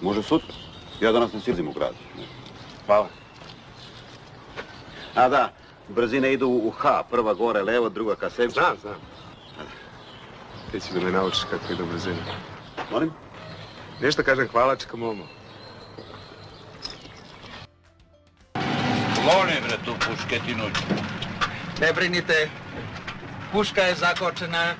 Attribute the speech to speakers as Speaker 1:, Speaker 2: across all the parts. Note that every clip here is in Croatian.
Speaker 1: Može sutra. Ja danas ne silazim u grad.
Speaker 2: Hvala.
Speaker 1: A da, brzine idu u H. Prva gore levo, druga ka sebi.
Speaker 2: Znam. Ti će da me naučiš kako ide u brzinu.
Speaker 1: Molim?
Speaker 2: Nešto kažem hvalačka momo.
Speaker 3: Kloni bre tu pušketinu.
Speaker 4: Ne brinite, puška je zakočena.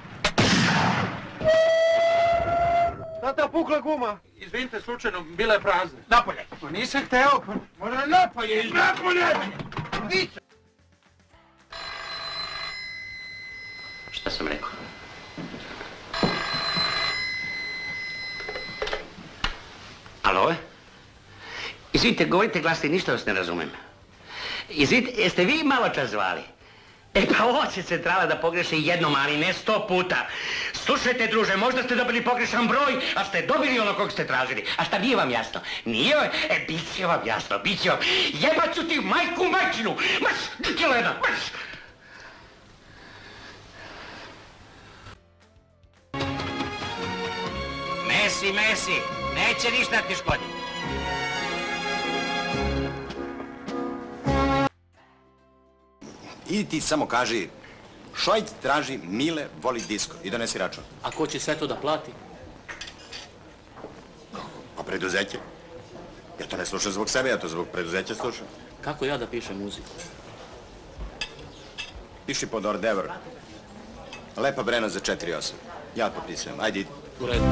Speaker 2: Tata, pukla guma.
Speaker 4: Izvinite, slučajno, bila je prazna.
Speaker 2: Napolje.
Speaker 4: Ma nisam hteo, možda napolje.
Speaker 2: Napolje!
Speaker 5: Šta sam rekao? Alo? Izvinite, govorite glasnije, ništa vas ne razumem. Izvinite, jeste vi malo čas zvali? E pa ovo će centrala da pogreši jednom, ali ne 100 puta. Slušajte, druže, možda ste dobili pogrešan broj, a ste dobili ono kog ste tražili. A šta nije vam jasno? Nije vam? E, bit će vam jasno, bit će vam. Jebat ću ti majku majčinu! Marš, Kilena, marš! Mesi, neće ništa ti škoditi.
Speaker 6: Idi ti samo kaži, Šojć traži Mile, voli disko i donesi račun.
Speaker 7: A ko će sve to da plati?
Speaker 6: Pa preduzeće. Ja to ne slušam zbog sebe, ja to zbog preduzeća slušam.
Speaker 7: Kako ja da pišem muziku?
Speaker 6: Piši pod ordevr. Lepa Brena za 4-8. Ja potpisujem, ajde idi.
Speaker 7: U redu.